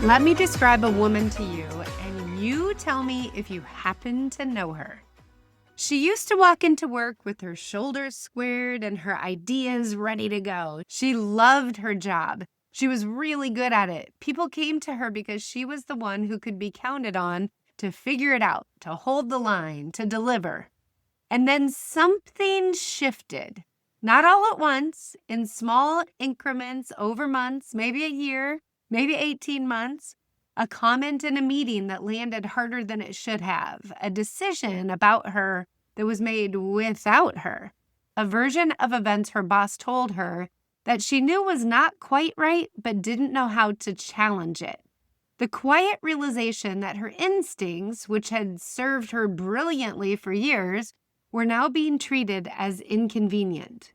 Let me describe a woman to you, and you tell me if you happen to know her. She used to walk into work with her shoulders squared and her ideas ready to go. She loved her job. She was really good at it. People came to her because she was the one who could be counted on to figure it out, to hold the line, to deliver. And then something shifted. Not all at once, in small increments over months, maybe a year, maybe 18 months. A comment in a meeting that landed harder than it should have. A decision about her that was made without her. A version of events her boss told her that she knew was not quite right, but didn't know how to challenge it. The quiet realization that her instincts, which had served her brilliantly for years, were now being treated as inconvenient.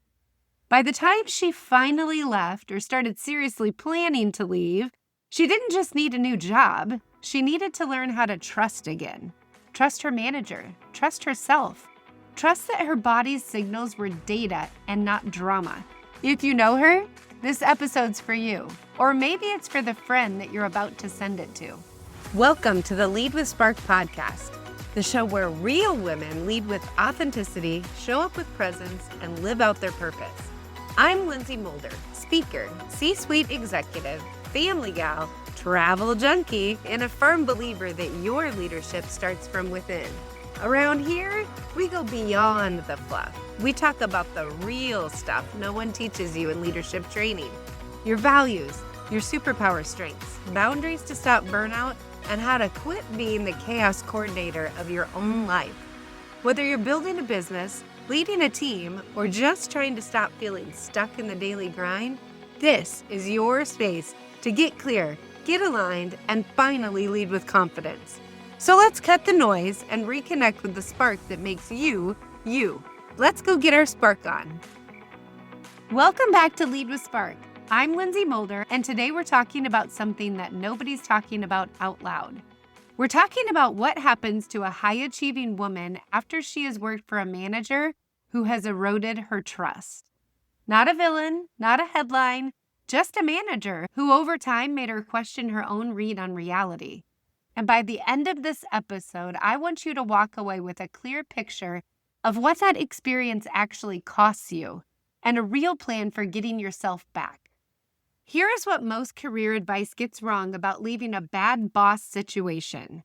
By the time she finally left or started seriously planning to leave, she didn't just need a new job. She needed to learn how to trust again. Trust her manager. Trust herself. Trust that her body's signals were data and not drama. If you know her, this episode's for you. Or maybe it's for the friend that you're about to send it to. Welcome to the Lead with Spark podcast, the show where real women lead with authenticity, show up with presence, and live out their purpose. I'm Lindsay Mulder, speaker, C-suite executive, family gal, travel junkie, and a firm believer that your leadership starts from within. Around here, we go beyond the fluff. We talk about the real stuff no one teaches you in leadership training. Your values, your superpower strengths, boundaries to stop burnout, and how to quit being the chaos coordinator of your own life. Whether you're building a business, leading a team, or just trying to stop feeling stuck in the daily grind, this is your space to get clear, get aligned, and finally lead with confidence. So let's cut the noise and reconnect with the spark that makes you, you. Let's go get our spark on. Welcome back to Lead with Spark. I'm Lindsay Mulder, and today we're talking about something that nobody's talking about out loud. We're talking about what happens to a high-achieving woman after she has worked for a manager who has eroded her trust. Not a villain, not a headline, just a manager who over time made her question her own read on reality. And by the end of this episode, I want you to walk away with a clear picture of what that experience actually costs you and a real plan for getting yourself back. Here is what most career advice gets wrong about leaving a bad boss situation.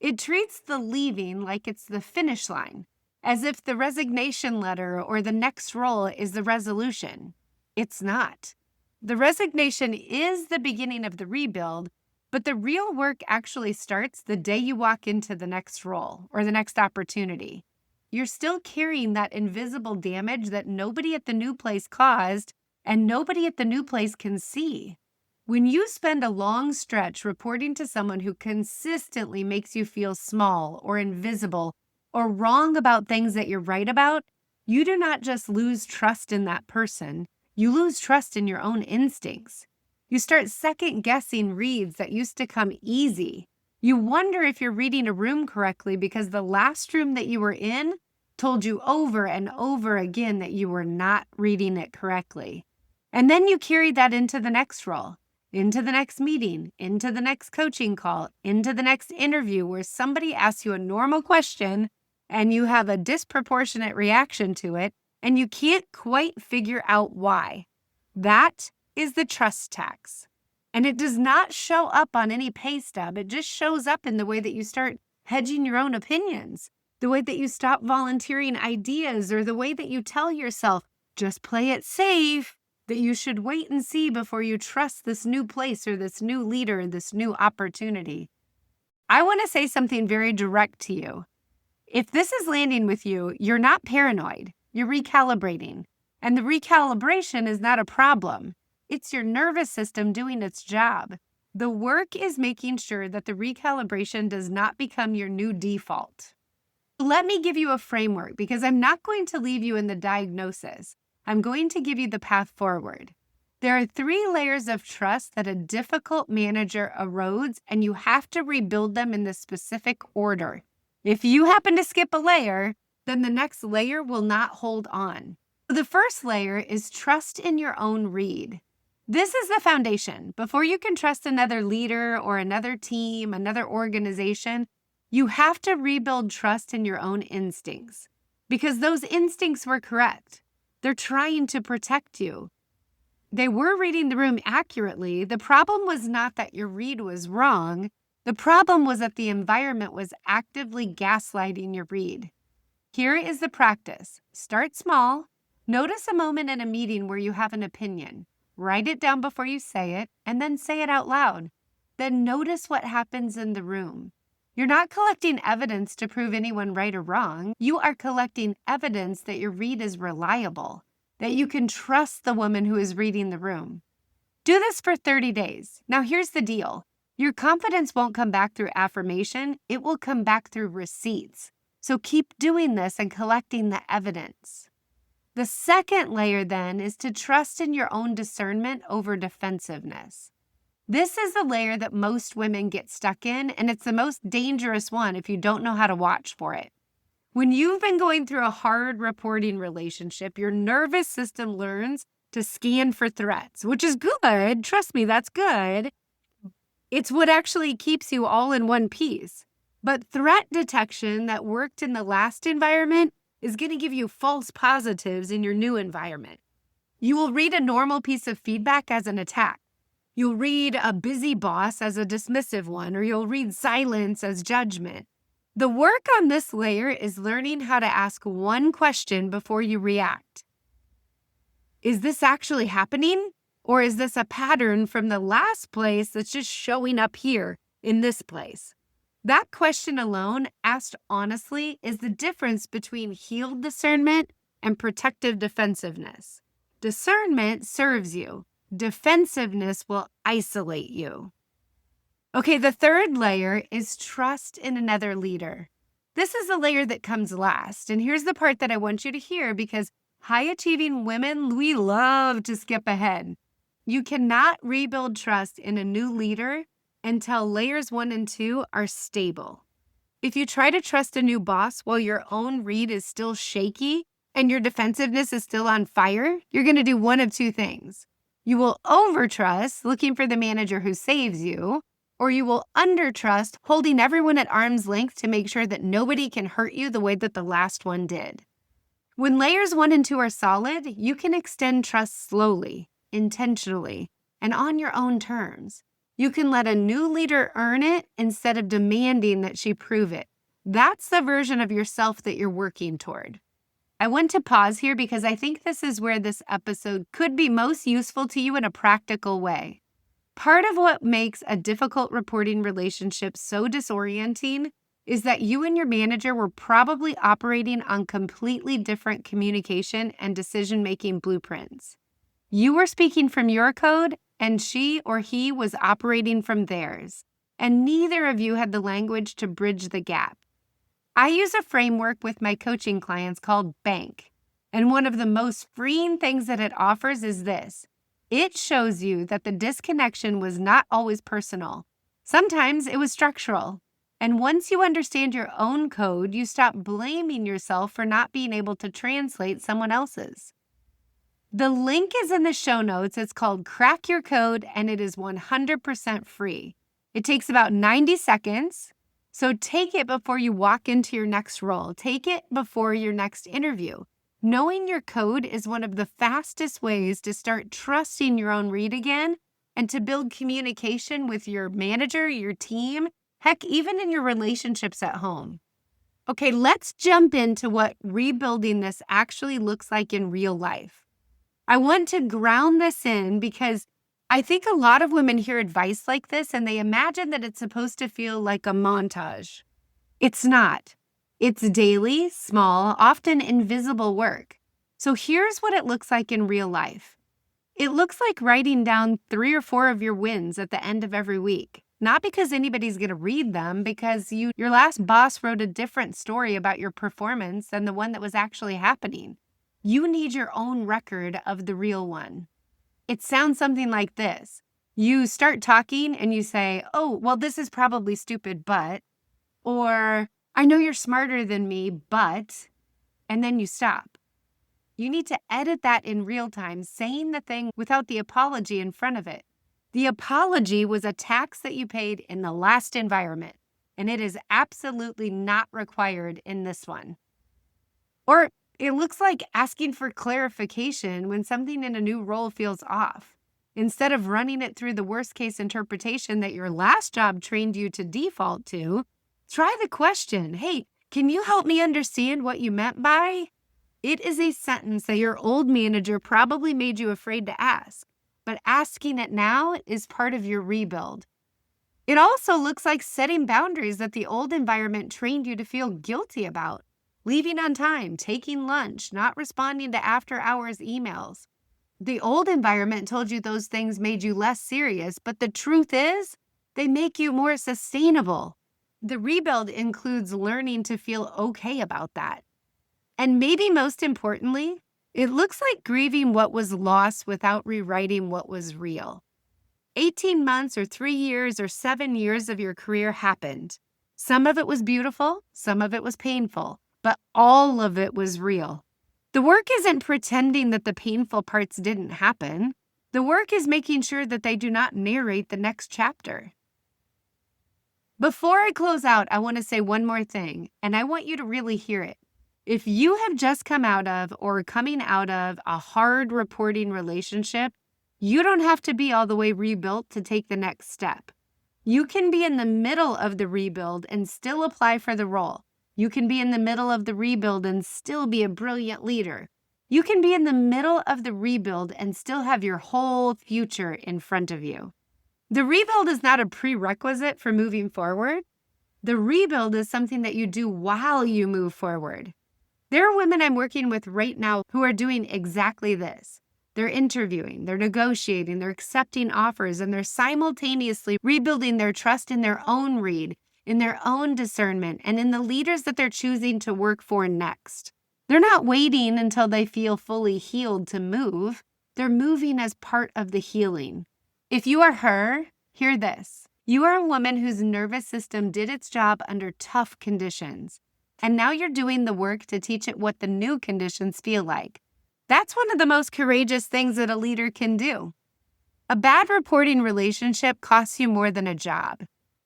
It treats the leaving like it's the finish line, as if the resignation letter or the next role is the resolution. It's not. The resignation is the beginning of the rebuild, but the real work actually starts the day you walk into the next role or the next opportunity. You're still carrying that invisible damage that nobody at the new place caused and nobody at the new place can see. When you spend a long stretch reporting to someone who consistently makes you feel small or invisible or wrong about things that you're right about, you do not just lose trust in that person. You lose trust in your own instincts. You start second-guessing reads that used to come easy. You wonder if you're reading a room correctly because the last room that you were in told you over and over again that you were not reading it correctly. And then you carry that into the next role, into the next meeting, into the next coaching call, into the next interview where somebody asks you a normal question and you have a disproportionate reaction to it, and you can't quite figure out why. That is the trust tax. And it does not show up on any pay stub. It just shows up in the way that you start hedging your own opinions, the way that you stop volunteering ideas, or the way that you tell yourself, just play it safe, that you should wait and see before you trust this new place or this new leader, this new opportunity. I want to say something very direct to you. If this is landing with you, you're not paranoid. You're recalibrating. And the recalibration is not a problem. It's your nervous system doing its job. The work is making sure that the recalibration does not become your new default. Let me give you a framework because I'm not going to leave you in the diagnosis. I'm going to give you the path forward. There are 3 layers of trust that a difficult manager erodes, and you have to rebuild them in the specific order. If you happen to skip a layer, then the next layer will not hold on. The first layer is trust in your own read. This is the foundation. Before you can trust another leader or another team, another organization, you have to rebuild trust in your own instincts because those instincts were correct. They're trying to protect you. They were reading the room accurately. The problem was not that your read was wrong. The problem was that the environment was actively gaslighting your read. Here is the practice. Start small. Notice a moment in a meeting where you have an opinion. Write it down before you say it, and then say it out loud. Then notice what happens in the room. You're not collecting evidence to prove anyone right or wrong. You are collecting evidence that your read is reliable, that you can trust the woman who is reading the room. Do this for 30 days. Now, here's the deal. Your confidence won't come back through affirmation. It will come back through receipts. So keep doing this and collecting the evidence. The second layer then is to trust in your own discernment over defensiveness. This is the layer that most women get stuck in, and it's the most dangerous one if you don't know how to watch for it. When you've been going through a hard reporting relationship, your nervous system learns to scan for threats, which is good. Trust me, that's good. It's what actually keeps you all in one piece. But threat detection that worked in the last environment is going to give you false positives in your new environment. You will read a normal piece of feedback as an attack. You'll read a busy boss as a dismissive one, or you'll read silence as judgment. The work on this layer is learning how to ask one question before you react. Is this actually happening? Or is this a pattern from the last place that's just showing up here in this place? That question alone, asked honestly, is the difference between healed discernment and protective defensiveness. Discernment serves you. Defensiveness will isolate you. Okay, the third layer is trust in another leader. This is the layer that comes last. And here's the part that I want you to hear because high-achieving women, we love to skip ahead. You cannot rebuild trust in a new leader until layers 1 and 2 are stable. If you try to trust a new boss while your own read is still shaky and your defensiveness is still on fire, you're going to do one of two things. You will overtrust, looking for the manager who saves you, or you will undertrust, holding everyone at arm's length to make sure that nobody can hurt you the way that the last one did. When layers 1 and 2 are solid, you can extend trust slowly, intentionally, and on your own terms. You can let a new leader earn it instead of demanding that she prove it. That's the version of yourself that you're working toward. I want to pause here because I think this is where this episode could be most useful to you in a practical way. Part of what makes a difficult reporting relationship so disorienting is that you and your manager were probably operating on completely different communication and decision-making blueprints. You were speaking from your code, and she or he was operating from theirs, and neither of you had the language to bridge the gap. I use a framework with my coaching clients called BANK, and one of the most freeing things that it offers is this. It shows you that the disconnection was not always personal. Sometimes it was structural. And once you understand your own code, you stop blaming yourself for not being able to translate someone else's. The link is in the show notes. It's called Crack Your Code, and it is 100% free. It takes about 90 seconds. So take it before you walk into your next role. Take it before your next interview. Knowing your code is one of the fastest ways to start trusting your own read again and to build communication with your manager, your team, heck, even in your relationships at home. Okay, let's jump into what rebuilding this actually looks like in real life. I want to ground this in because I think a lot of women hear advice like this and they imagine that it's supposed to feel like a montage. It's not. It's daily, small, often invisible work. So here's what it looks like in real life. It looks like writing down 3 or 4 of your wins at the end of every week. Not because anybody's going to read them, because your last boss wrote a different story about your performance than the one that was actually happening. You need your own record of the real one. It sounds something like this. You start talking and you say, oh, well, this is probably stupid, but, or I know you're smarter than me, but, and then you stop. You need to edit that in real time, saying the thing without the apology in front of it. The apology was a tax that you paid in the last environment, and it is absolutely not required in this one. Or it looks like asking for clarification when something in a new role feels off. Instead of running it through the worst-case interpretation that your last job trained you to default to, try the question, hey, can you help me understand what you meant by? It is a sentence that your old manager probably made you afraid to ask, but asking it now is part of your rebuild. It also looks like setting boundaries that the old environment trained you to feel guilty about. Leaving on time, taking lunch, not responding to after-hours emails. The old environment told you those things made you less serious, but the truth is, they make you more sustainable. The rebuild includes learning to feel okay about that. And maybe most importantly, it looks like grieving what was lost without rewriting what was real. 18 months or 3 years or 7 years of your career happened. Some of it was beautiful, some of it was painful, but all of it was real. The work isn't pretending that the painful parts didn't happen. The work is making sure that they do not narrate the next chapter. Before I close out, I want to say one more thing, and I want you to really hear it. If you have just come out of or coming out of a hard reporting relationship, you don't have to be all the way rebuilt to take the next step. You can be in the middle of the rebuild and still apply for the role. You can be in the middle of the rebuild and still be a brilliant leader. You can be in the middle of the rebuild and still have your whole future in front of you. The rebuild is not a prerequisite for moving forward. The rebuild is something that you do while you move forward. There are women I'm working with right now who are doing exactly this. They're interviewing, they're negotiating, they're accepting offers, and they're simultaneously rebuilding their trust in their own read, in their own discernment, and in the leaders that they're choosing to work for next. They're not waiting until they feel fully healed to move. They're moving as part of the healing. If you are her, hear this. You are a woman whose nervous system did its job under tough conditions, and now you're doing the work to teach it what the new conditions feel like. That's one of the most courageous things that a leader can do. A bad reporting relationship costs you more than a job.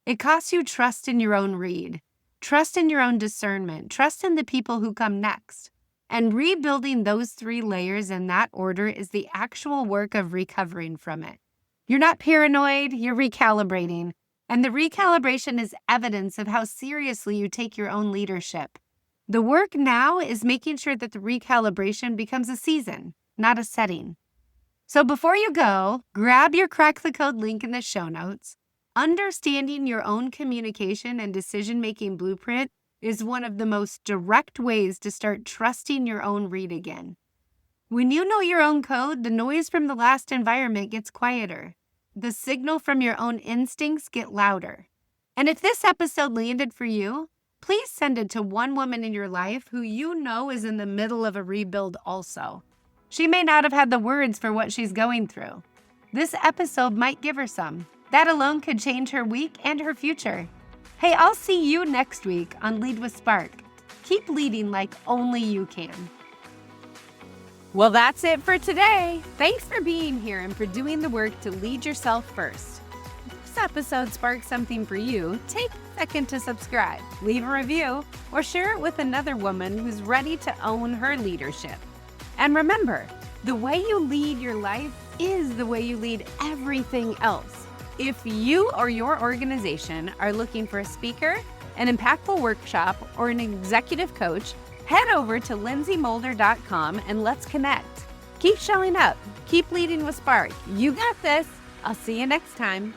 It costs you trust in your own read, trust in your own discernment, trust in the people who come next. And rebuilding those 3 layers in that order is the actual work of recovering from it. You're not paranoid, you're recalibrating. And the recalibration is evidence of how seriously you take your own leadership. The work now is making sure that the recalibration becomes a season, not a setting. So before you go, grab your Crack the Code link in the show notes. Understanding your own communication and decision-making blueprint is one of the most direct ways to start trusting your own read again. When you know your own code, the noise from the last environment gets quieter. The signal from your own instincts get louder. And if this episode landed for you, please send it to one woman in your life who you know is in the middle of a rebuild also. She may not have had the words for what she's going through. This episode might give her some. That alone could change her week and her future. Hey, I'll see you next week on Lead with Spark. Keep leading like only you can. Well, that's it for today. Thanks for being here and for doing the work to lead yourself first. If this episode sparked something for you, take a second to subscribe, leave a review, or share it with another woman who's ready to own her leadership. And remember, the way you lead your life is the way you lead everything else. If you or your organization are looking for a speaker, an impactful workshop, or an executive coach, head over to lindsaymolder.com and let's connect. Keep showing up. Keep leading with Spark. You got this. I'll see you next time.